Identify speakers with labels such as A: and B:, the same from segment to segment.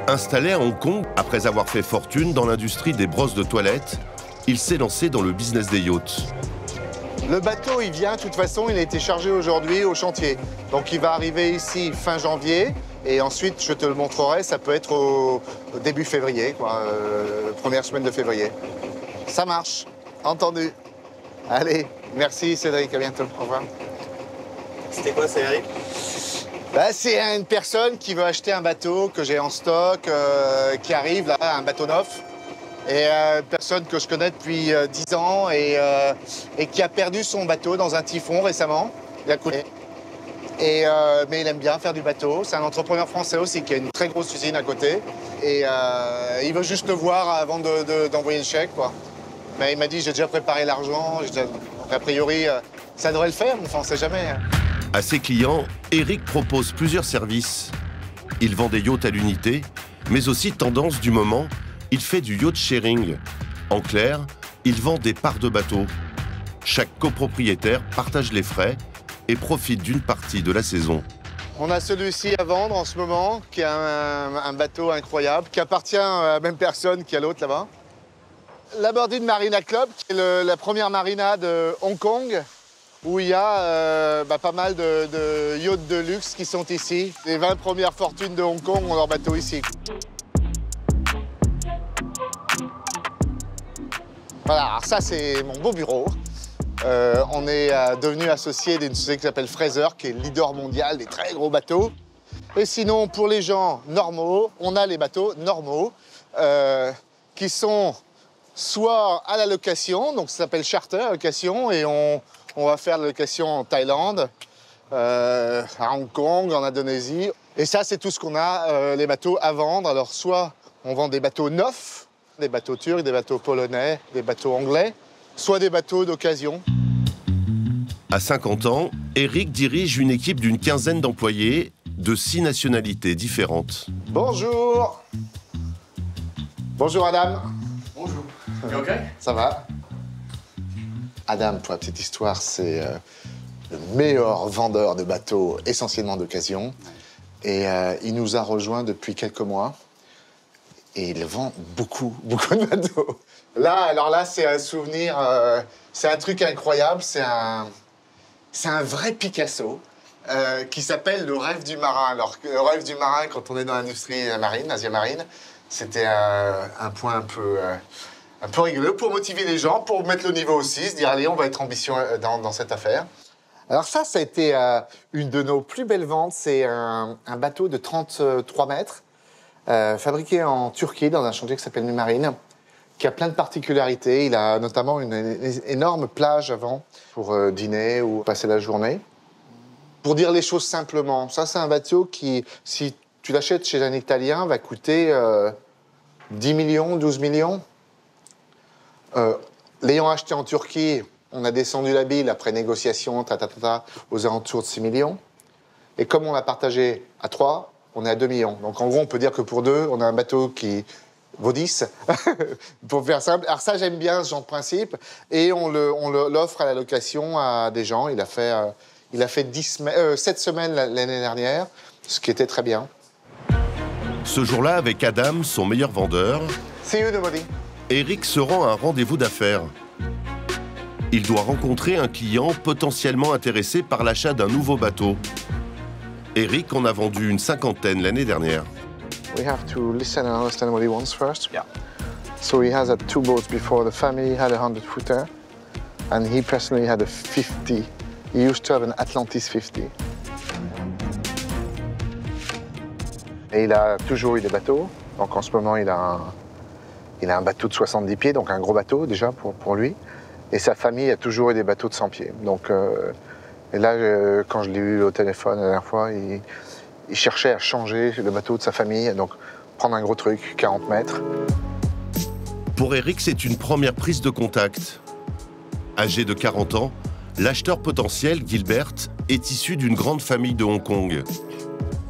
A: Installé à Hong Kong, après avoir fait fortune dans l'industrie des brosses de toilette, il s'est lancé dans le business des yachts.
B: Le bateau, il vient, de toute façon, il a été chargé aujourd'hui au chantier. Donc il va arriver ici fin janvier et ensuite, je te le montrerai, ça peut être au début février, quoi, première semaine de février. Ça marche, entendu. Allez, merci Cédric, à bientôt, au revoir.
C: C'était quoi, Cédric?
B: C'est une personne qui veut acheter un bateau que j'ai en stock, qui arrive là, un bateau neuf. Et une personne que je connais depuis 10 ans et qui a perdu son bateau dans un typhon récemment. Il a coulé. Mais il aime bien faire du bateau. C'est un entrepreneur français aussi qui a une très grosse usine à côté. Et il veut juste le voir avant d'envoyer le chèque, quoi. Mais il m'a dit, j'ai déjà préparé l'argent. A priori, ça devrait le faire, mais enfin, on ne sait jamais.
A: À ses clients, Eric propose plusieurs services. Il vend des yachts à l'unité, mais aussi tendance du moment, il fait du yacht sharing. En clair, il vend des parts de bateaux. Chaque copropriétaire partage les frais et profite d'une partie de la saison.
B: On a celui-ci à vendre en ce moment, qui est un bateau incroyable, qui appartient à la même personne qui a l'autre là-bas. L'Aberdeen Marina Club, qui est la première marina de Hong Kong, où il y a pas mal de yachts de luxe qui sont ici. Les 20 premières fortunes de Hong Kong ont leur bateau ici. Voilà, alors ça c'est mon beau bureau. On est devenu associé d'une société qui s'appelle Fraser, qui est leader mondial des très gros bateaux. Et sinon, pour les gens normaux, on a les bateaux normaux qui sont soit à la location, donc ça s'appelle charter, location, et on va faire la location en Thaïlande, à Hong Kong, en Indonésie. Et ça, c'est tout ce qu'on a, les bateaux à vendre. Alors, soit on vend des bateaux neufs, des bateaux turcs, des bateaux polonais, des bateaux anglais, soit des bateaux d'occasion.
A: À 50 ans, Eric dirige une équipe d'une quinzaine d'employés de 6 nationalités différentes.
B: Bonjour. Bonjour Adam.
C: Bonjour. You OK?
B: Ça va? Adam, pour la petite histoire, c'est le meilleur vendeur de bateaux, essentiellement d'occasion. Et il nous a rejoints depuis quelques mois. Et il vend beaucoup de bateaux. Alors là, c'est un souvenir, c'est un truc incroyable. C'est un vrai Picasso qui s'appelle le rêve du marin. Alors, le rêve du marin, quand on est dans l'industrie marine, Asia Marine, c'était un point un peu rigolo pour motiver les gens, pour mettre le niveau aussi, se dire, allez, on va être ambitieux dans cette affaire. Alors ça a été une de nos plus belles ventes. C'est un bateau de 33 mètres, fabriqué en Turquie, dans un chantier qui s'appelle Numarine, qui a plein de particularités. Il a notamment une énorme plage avant pour dîner ou passer la journée. Pour dire les choses simplement, ça c'est un bateau qui, si tu l'achètes chez un Italien, va coûter 10 millions, 12 millions. L'ayant acheté en Turquie, on a descendu la bille après négociation, aux alentours de 6 millions. Et comme on l'a partagé à 3, on est à 2 millions. Donc en gros, on peut dire que pour 2, on a un bateau qui vaut 10, pour faire simple. Alors ça, j'aime bien ce genre de principe. Et on l'offre à la location à des gens. Il a fait 7 semaines l'année dernière, ce qui était très bien.
A: Ce jour-là, avec Adam, son meilleur vendeur,
B: See you, nobody.
A: Eric se rend à un rendez-vous d'affaires. Il doit rencontrer un client potentiellement intéressé par l'achat d'un nouveau bateau. Eric en a vendu une 50aine l'année dernière.
B: We have to listen and understand what he wants first.
C: Yeah.
B: So he has had 2 boats before. The family had a 100-footer, and he personally had a 50. He used to have an Atlantis 50. Et il a toujours eu des bateaux. Donc en ce moment, il a un bateau de 70 pieds, donc un gros bateau déjà pour lui. Et sa famille a toujours eu des bateaux de 100 pieds. Donc, et là, quand je l'ai eu au téléphone la dernière fois, il cherchait à changer le bateau de sa famille, donc prendre un gros truc, 40 mètres.
A: Pour Eric, c'est une première prise de contact. Âgé de 40 ans, l'acheteur potentiel, Gilbert, est issu d'une grande famille de Hong Kong.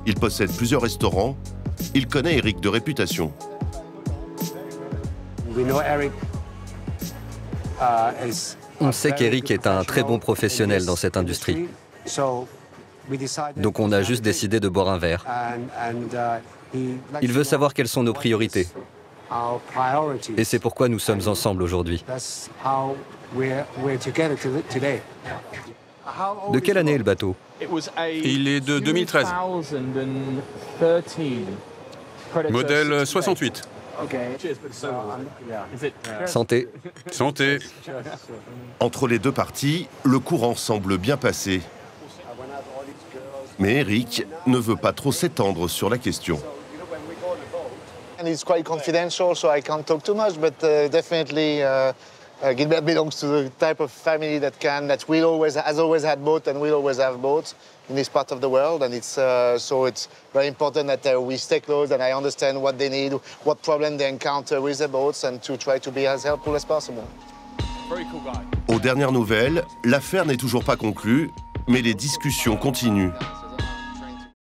A: Il possède plusieurs restaurants. Il connaît Eric de réputation.
D: On sait qu'Eric est un très bon professionnel dans cette industrie. Donc on a juste décidé de boire un verre. Il veut savoir quelles sont nos priorités. Et c'est pourquoi nous sommes ensemble aujourd'hui. De quelle année est le bateau?
E: Il est de 2013. Modèle 68.
D: Santé.
E: Santé.
A: Entre les deux parties, le courant semble bien passé. Mais Eric ne veut pas trop s'étendre sur la question.
B: And it's quite confidential, so I can't talk too much, but definitely Gilbert belongs to the type of family that has always had boat and will always have boats in this part of the world, and so it's very important that we stay close and I understand what they need, what problem they encounter with the boats, and to try to be as helpful as possible.
A: Aux dernières nouvelles, l'affaire n'est toujours pas conclue, mais les discussions continuent.